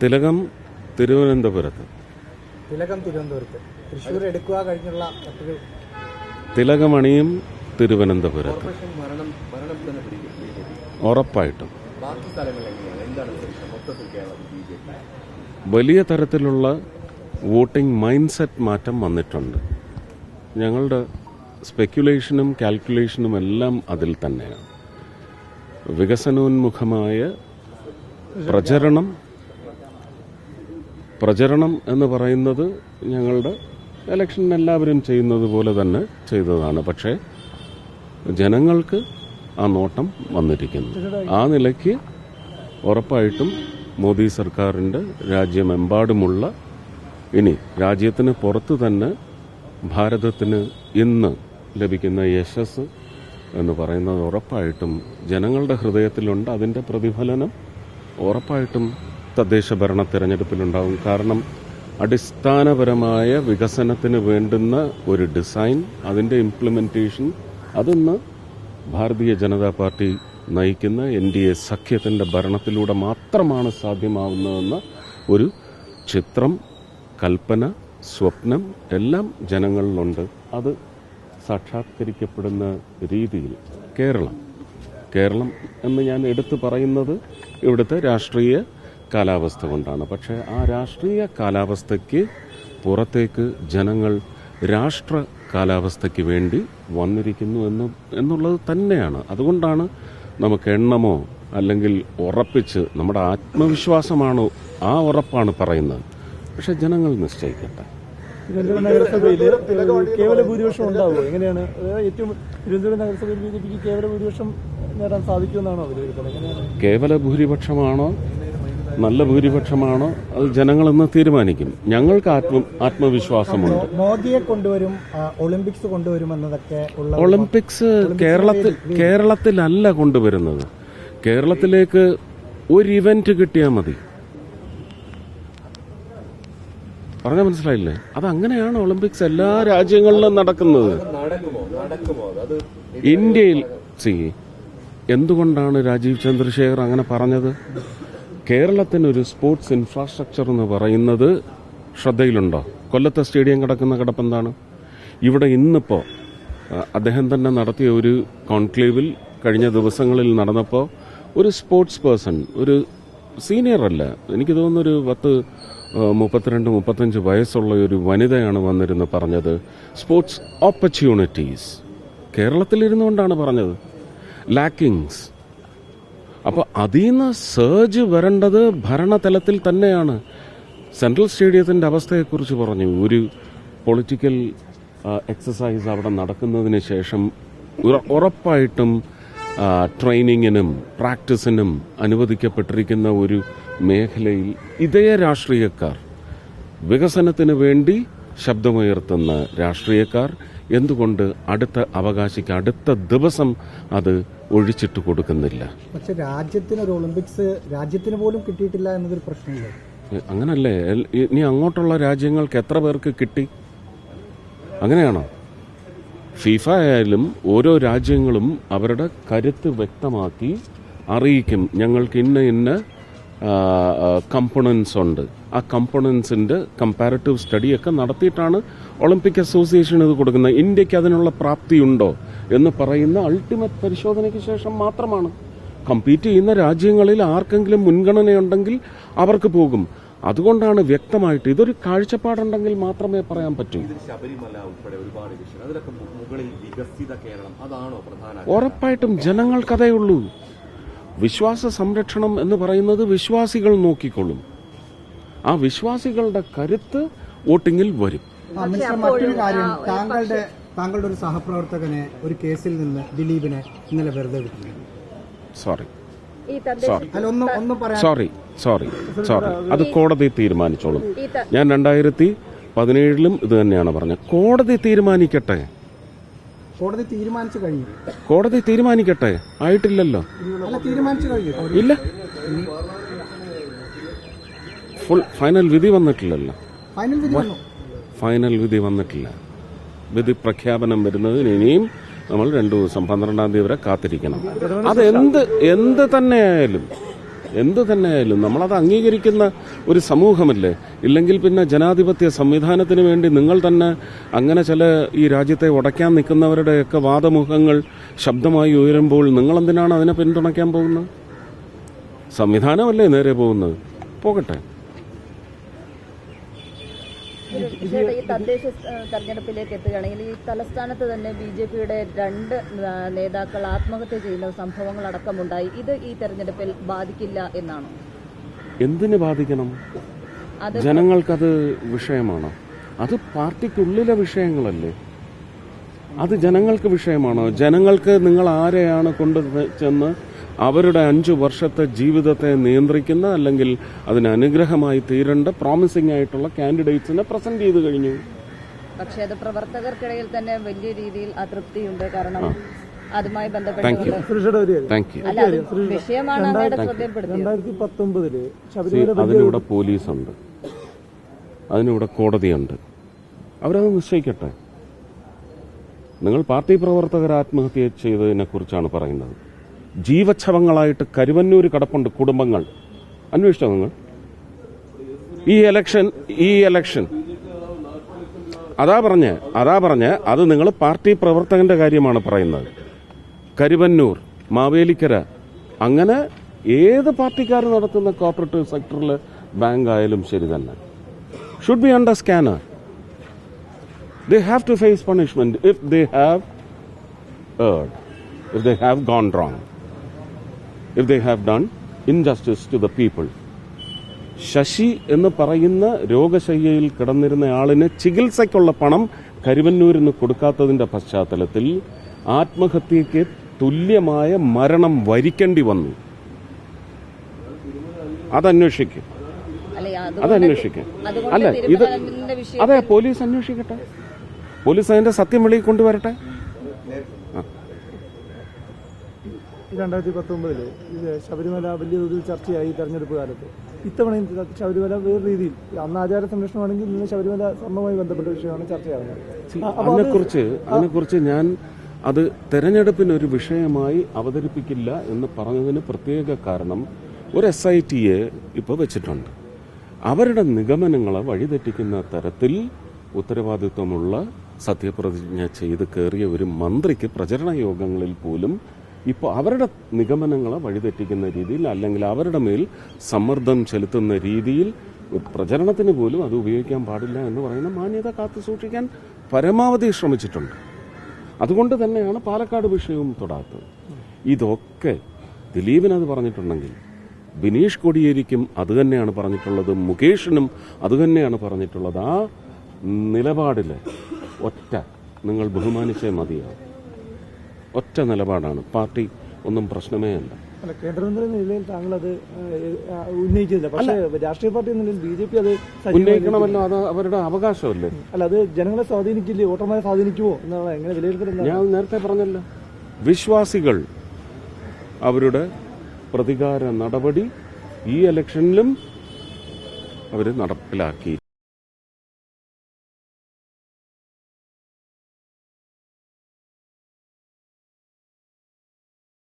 തിലകം തിരുവനന്തപുരത്ത്. തൃശ്ശൂർ എടുക്കുക കഴിഞ്ഞുള്ള മറ്റൊരു തിലകമണിയും തിരുവനന്തപുരത്ത് ഉറപ്പായിട്ടും. വലിയ തരത്തിലുള്ള വോട്ടിംഗ് മൈൻഡ് സെറ്റ് മാറ്റം വന്നിട്ടുണ്ട്. ഞങ്ങളുടെ സ്പെക്യുലേഷനും കാൽക്കുലേഷനും എല്ലാം അതിൽ തന്നെയാണ്. വികസനോന്മുഖമായ പ്രചരണം എന്ന് പറയുന്നത് ഞങ്ങളുടെ ഇലക്ഷൻ എല്ലാവരും ചെയ്യുന്നത് പോലെ തന്നെ ചെയ്തതാണ്. പക്ഷേ ജനങ്ങൾക്ക് ആ നോട്ടം വന്നിരിക്കുന്നു. ആ നിലയ്ക്ക് ഉറപ്പായിട്ടും മോദി സർക്കാരിൻ്റെ രാജ്യമെമ്പാടുമുള്ള, ഇനി രാജ്യത്തിന് പുറത്ത് തന്നെ ഭാരതത്തിന് ഇന്ന് ലഭിക്കുന്ന യശസ് എന്ന് പറയുന്നത് ഉറപ്പായിട്ടും ജനങ്ങളുടെ ഹൃദയത്തിലുണ്ട്. അതിൻ്റെ പ്രതിഫലനം ഉറപ്പായിട്ടും തദ്ദേശ ഭരണ തിരഞ്ഞെടുപ്പിലുണ്ടാകും. കാരണം അടിസ്ഥാനപരമായ വികസനത്തിന് വേണ്ടുന്ന ഒരു ഡിസൈൻ, അതിൻ്റെ ഇംപ്ലിമെൻറ്റേഷൻ, അതിന്ന് ഭാരതീയ ജനതാ പാർട്ടി നയിക്കുന്ന NDA സഖ്യത്തിൻ്റെ ഭരണത്തിലൂടെ മാത്രമാണ് സാധ്യമാവുന്നതെന്ന ഒരു ചിത്രം, കൽപ്പന, സ്വപ്നം എല്ലാം ജനങ്ങളിലുണ്ട്. അത് സാക്ഷാത്കരിക്കപ്പെടുന്ന രീതിയിൽ കേരളം എന്ന് ഞാൻ എടുത്തു പറയുന്നത് ഇവിടുത്തെ രാഷ്ട്രീയ കാലാവസ്ഥ കൊണ്ടാണ്. പക്ഷേ ആ രാഷ്ട്രീയ കാലാവസ്ഥയ്ക്ക് പുറത്തേക്ക് ജനങ്ങൾ രാഷ്ട്ര കാലാവസ്ഥയ്ക്ക് വേണ്ടി വന്നിരിക്കുന്നു എന്നുള്ളത് തന്നെയാണ്. അതുകൊണ്ടാണ് നമുക്ക് എണ്ണമോ അല്ലെങ്കിൽ ഉറപ്പിച്ച് നമ്മുടെ ആത്മവിശ്വാസമാണോ ആ ഉറപ്പാണ് പറയുന്നത്. പക്ഷെ ജനങ്ങൾ നിശ്ചയിക്കട്ടെ. തിരുവനന്തപുരം നഗരസഭയിൽ കേവല ഭൂരിപക്ഷം ഉണ്ടാവുമോ? എങ്ങനെയാണ് ഏറ്റവും തിരുവനന്തപുരം നഗരസഭയിൽ BJPക്ക് കേവല ഭൂരിപക്ഷം നേടാൻ സാധിക്കുമെന്നാണോ വിലയിരുത്തുന്നത്? കേവല ഭൂരിപക്ഷമാണോ നല്ല ഭൂരിപക്ഷമാണോ അത് ജനങ്ങളെന്ന് തീരുമാനിക്കും. ഞങ്ങൾക്ക് ആത്മവിശ്വാസമുണ്ട്. മോദിയെ കൊണ്ടുവരും, ഒളിമ്പിക്സ് കൊണ്ടുവരുമെന്നതൊക്കെ. ഒളിമ്പിക്സ് കേരളത്തിലല്ല കൊണ്ടുവരുന്നത്. കേരളത്തിലേക്ക് ഒരു ഇവന്റ് കിട്ടിയാൽ മതി. പറഞ്ഞാൽ മനസ്സിലായില്ലേ? അതങ്ങനെയാണ് ഒളിമ്പിക്സ് എല്ലാ രാജ്യങ്ങളിലും നടക്കുന്നത്. ഇന്ത്യയിൽ എന്തുകൊണ്ടാണ് രാജീവ് ചന്ദ്രശേഖർ അങ്ങനെ പറഞ്ഞത്? കേരളത്തിനൊരു സ്പോർട്സ് ഇൻഫ്രാസ്ട്രക്ചർ എന്ന് പറയുന്നത് ശ്രദ്ധയിലുണ്ടോ? കൊല്ലത്തെ സ്റ്റേഡിയം കിടക്കുന്ന കിടപ്പെന്താണ്? ഇവിടെ ഇന്നിപ്പോൾ അദ്ദേഹം തന്നെ നടത്തിയ ഒരു കോൺക്ലേവിൽ കഴിഞ്ഞ ദിവസങ്ങളിൽ നടന്നപ്പോൾ ഒരു സ്പോർട്സ് പേഴ്സൺ, ഒരു സീനിയർ അല്ല, എനിക്ക് തോന്നുന്നൊരു 32-35 വയസ്സുള്ള ഒരു വനിതയാണ് വന്നിരുന്ന് പറഞ്ഞത് സ്പോർട്സ് ഓപ്പർച്യൂണിറ്റീസ് കേരളത്തിലിരുന്നുകൊണ്ടാണ് പറഞ്ഞത്. ലാക്കിങ്സ്. അപ്പോൾ അതിൽ നിന്ന് സർജ് വരേണ്ടത് ഭരണതലത്തിൽ തന്നെയാണ്. സെൻട്രൽ സ്റ്റേഡിയത്തിൻ്റെ അവസ്ഥയെക്കുറിച്ച് പറഞ്ഞു. ഒരു പൊളിറ്റിക്കൽ എക്സസൈസ് അവിടെ നടക്കുന്നതിന് ശേഷം ഉറപ്പായിട്ടും ട്രെയിനിങ്ങിനും പ്രാക്ടീസിനും അനുവദിക്കപ്പെട്ടിരിക്കുന്ന ഒരു മേഖലയിൽ ഇതേ രാഷ്ട്രീയക്കാർ, വികസനത്തിന് വേണ്ടി ശബ്ദമുയർത്തുന്ന രാഷ്ട്രീയക്കാർ എന്തുകൊണ്ട് അടുത്ത അവകാശിക്ക് അടുത്ത ദിവസം അത് ഒഴിച്ചിട്ട് കൊടുക്കുന്നില്ല? പക്ഷെ രാജ്യത്തിനൊരു ഒളിമ്പിക്സ് രാജ്യത്തിന് പോലും കിട്ടിയിട്ടില്ല എന്നതൊരു പ്രശ്നമില്ല. അങ്ങനല്ലേ? ഇനി അങ്ങോട്ടുള്ള രാജ്യങ്ങൾക്ക് എത്ര പേർക്ക് കിട്ടി? അങ്ങനെയാണോ? ഫിഫ ആയാലും ഓരോ രാജ്യങ്ങളും അവരുടെ കരുത്ത് വ്യക്തമാക്കി അറിയിക്കും. ഞങ്ങൾക്ക് ഇന്ന കമ്പോണൻസ് ഉണ്ട്. ആ കമ്പോണൻസിൻ്റെ കമ്പാരിറ്റീവ് സ്റ്റഡിയൊക്കെ നടത്തിയിട്ടാണ് ഒളിമ്പിക് അസോസിയേഷൻ ഇത് കൊടുക്കുന്നത്. ഇന്ത്യക്ക് അതിനുള്ള പ്രാപ്തിയുണ്ടോ എന്ന് പറയുന്ന അൾട്ടിമേറ്റ് പരിശോധനയ്ക്ക് ശേഷം മാത്രമാണ്. കമ്പീറ്റ് ചെയ്യുന്ന രാജ്യങ്ങളിൽ ആർക്കെങ്കിലും മുൻഗണനയുണ്ടെങ്കിൽ അവർക്ക് പോകും. അതുകൊണ്ടാണ് വ്യക്തമായിട്ട് ഇതൊരു കാഴ്ചപ്പാടുണ്ടെങ്കിൽ മാത്രമേ പറയാൻ പറ്റൂ. ഉറപ്പായിട്ടും ജനങ്ങൾക്കതേ ഉള്ളൂ. വിശ്വാസ സംരക്ഷണം എന്ന് പറയുന്നത് വിശ്വാസികൾ നോക്കിക്കൊള്ളും. ആ വിശ്വാസികളുടെ കരുത്ത് വോട്ടിങ്ങിൽ വരും. മറ്റൊരു കാര്യം, താങ്കളുടെ ഒരു സഹപ്രവർത്തകനെ ഒരു കേസിൽ നിന്ന് ദിലീപിനെ ഇന്നലെ വെറുതെ വിട്ടു. സോറി, അത് കോടതി തീരുമാനിച്ചോളും. ഞാൻ 2017 ഇത് തന്നെയാണ് പറഞ്ഞത്. കോടതി തീരുമാനിക്കട്ടെ. കോടതി തീരുമാനിച്ചു കഴിഞ്ഞു. കോടതി തീരുമാനിക്കട്ടെ. ആയിട്ടില്ലല്ലോ. തീരുമാനിച്ചു കഴിഞ്ഞു. ഇല്ല, ഫൈനൽ വിധി വന്നിട്ടില്ലല്ലോ. ഫൈനൽ വിധി വന്നിട്ടില്ല. വിധി പ്രഖ്യാപനം വരുന്നതിന് ഇനിയും നമ്മൾ 2 ദിവസം 12-ാം തീയതി വരെ കാത്തിരിക്കണം. അത് എന്ത് തന്നെയായാലും എന്ത് തന്നെയായാലും നമ്മളത് അംഗീകരിക്കുന്ന ഒരു സമൂഹമല്ലേ. ഇല്ലെങ്കിൽ പിന്നെ ജനാധിപത്യ സംവിധാനത്തിന് വേണ്ടി നിങ്ങൾ തന്നെ അങ്ങനെ ചില ഈ രാജ്യത്തെ ഉടയ്ക്കാൻ നിൽക്കുന്നവരുടെയൊക്കെ വാദമുഖങ്ങൾ ശബ്ദമായി ഉയരുമ്പോൾ നിങ്ങളെന്തിനാണ് അതിനെ പിന്തുണയ്ക്കാൻ പോകുന്നത്? സംവിധാനമല്ലേ നേരെ പോകുന്നത്, പോകട്ടെ. ഈ തദ്ദേശ തെരഞ്ഞെടുപ്പിലേക്ക് എത്തുകയാണെങ്കിൽ ഈ തലസ്ഥാനത്ത് തന്നെ BJPയുടെ 2 നേതാക്കൾ ആത്മഹത്യ ചെയ്യുന്ന സംഭവങ്ങളടക്കമുണ്ടായി. ഇത് ഈ തെരഞ്ഞെടുപ്പിൽ ബാധിക്കില്ല എന്നാണോ? എന്തിനു ബാധിക്കണം? ജനങ്ങൾക്കത് വിഷയമാണോ? അത് പാർട്ടിക്കുള്ളിലെ വിഷയങ്ങളല്ലേ. അത് ജനങ്ങൾക്ക് വിഷയമാണോ? ജനങ്ങൾക്ക് നിങ്ങൾ ആരെയാണ് കൊണ്ടു ചെന്ന് അവരുടെ 5 വർഷത്തെ ജീവിതത്തെ നിയന്ത്രിക്കുന്ന അല്ലെങ്കിൽ അതിന് അനുഗ്രഹമായി തീരേണ്ട പ്രോമിസിംഗ് ആയിട്ടുള്ള കാൻഡിഡേറ്റ്സിനെ പ്രസന്റ് ചെയ്തു കഴിഞ്ഞു. പക്ഷേ അത് പ്രവർത്തകർക്കിടയിൽ തന്നെ വലിയ രീതിയിൽ അതൃപ്തിയുണ്ട്. കാരണം അതുമായി ബന്ധപ്പെട്ട് വിഷയമാണ് അങ്ങയുടെ ശ്രദ്ധപ്പെടുത്തിയത്. 2019 ശബരിമല അതിനിവിടെ പോലീസുണ്ട്, അതിനിവിടെ കോടതിയുണ്ട്, അവരത് നിശ്ചയിക്കട്ടെ. നിങ്ങൾ പാർട്ടി പ്രവർത്തകർ ആത്മഹത്യ ചെയ്തതിനെ കുറിച്ചാണ് പറയുന്നത്. ജീവച്ഛവങ്ങളായിട്ട് കരുവന്നൂർ കിടപ്പുണ്ട് കുടുംബങ്ങൾ. അന്വേഷിച്ചോ നിങ്ങൾ? ഈ ഇലക്ഷൻ അതാ പറഞ്ഞ് അത് നിങ്ങൾ പാർട്ടി പ്രവർത്തകന്റെ കാര്യമാണ് പറയുന്നത്. കരുവന്നൂർ, മാവേലിക്കര, അങ്ങനെ ഏത് പാർട്ടിക്കാർ നടത്തുന്ന കോപ്പറേറ്റീവ് സെക്ടറിൽ ബാങ്ക് ആയാലും ശരി തന്നെ should be under scanner. They have to face punishment if they have erred, if they have gone wrong, if they have done injustice to the people. Shashi എന്ന് പറയുന്ന രോഗശയ്യയിൽ കിടന്നിരുന്ന ആളിന് ചികിത്സയ്ക്കുള്ള പണം കരുവന്നൂരിന് കൊടുക്കാത്തതിന്റെ പശ്ചാത്തലത്തിൽ ആത്മഹത്യയ്ക്ക് തുല്യമായ മരണം വരിക്കേണ്ടി വന്നു. അതന്വേഷിക്കും. അല്ല, ഇത് അതെ, പോലീസ് അന്വേഷിക്കട്ടെ. പോലീസ് അതിന്റെ സത്യം വെളിയിൽ കൊണ്ടുവരട്ടെ. 2019 ശബരിമല വലിയ തോതിൽ ചർച്ചയായി തെരഞ്ഞെടുപ്പ് കാലത്ത്. ഇത്തവണയും ശബരിമല വേറെ രീതിയിൽ, അന്ന് ആചാര സംരക്ഷണമാണെങ്കിൽ ഇന്ന് ശബരിമല സ്വർണ്ണവുമായി ബന്ധപ്പെട്ട വിഷയമാണ് ചർച്ചയാകുന്നത്. അതിനെക്കുറിച്ച് ഞാൻ അത് തെരഞ്ഞെടുപ്പിനൊരു വിഷയമായി അവതരിപ്പിക്കില്ല എന്ന് പറഞ്ഞതിന് പ്രത്യേക കാരണം ഒരു SITയെ ഇപ്പോൾ വെച്ചിട്ടുണ്ട്. അവരുടെ നിഗമനങ്ങളെ വഴിതെറ്റിക്കുന്ന തരത്തിൽ ഉത്തരവാദിത്വമുള്ള സത്യപ്രതിജ്ഞ ചെയ്ത് കയറിയ ഒരു മന്ത്രിക്ക് പ്രചരണ യോഗങ്ങളിൽ പോലും ഇപ്പോൾ അവരുടെ നിഗമനങ്ങളെ വഴിതെറ്റിക്കുന്ന രീതിയിൽ അല്ലെങ്കിൽ അവരുടെ മേൽ സമ്മർദ്ദം ചെലുത്തുന്ന രീതിയിൽ പ്രചരണത്തിന് പോലും അത് ഉപയോഗിക്കാൻ പാടില്ല എന്ന് പറയുന്ന മാന്യത കാത്തു സൂക്ഷിക്കാൻ പരമാവധി ശ്രമിച്ചിട്ടുണ്ട്. അതുകൊണ്ട് തന്നെയാണ് പാലക്കാട് വിഷയവും തൊടാത്തത്. ഇതൊക്കെ ദിലീപിനത് പറഞ്ഞിട്ടുണ്ടെങ്കിൽ ബിനീഷ് കോടിയേരിക്കും അതുതന്നെയാണ് പറഞ്ഞിട്ടുള്ളത്, മുകേഷിനും അതുതന്നെയാണ് പറഞ്ഞിട്ടുള്ളത്. ആ നിലപാടിൽ ഒറ്റ നിങ്ങൾ ബഹുമാനിച്ചേ മതിയാവും. ഒറ്റ നിലപാടാണ്. പാർട്ടി ഒന്നും പ്രശ്നമേ അല്ല. കേന്ദ്രമന്ത്രി എന്ന നിലയിൽ താങ്കൾ അത് ഉന്നയിച്ചില്ല. പക്ഷേ രാഷ്ട്രീയ പാർട്ടി എന്ന നിലയിൽ BJP അത് ഉന്നയിക്കണമല്ലോ, അത് അവരുടെ അവകാശമല്ലേ. അല്ല, അത് ജനങ്ങളെ സ്വാധീനിക്കില്ലേ, വോട്ടർമാരെ സ്വാധീനിക്കുമോ എന്നാണ് എങ്ങനെ വിലയിരുത്തുന്നത്? ഞാൻ നേരത്തെ പറഞ്ഞല്ലോ, വിശ്വാസികൾ അവരുടെ പ്രതികാര നടപടി ഈ ഇലക്ഷനിലും അവർ നടപ്പിലാക്കി.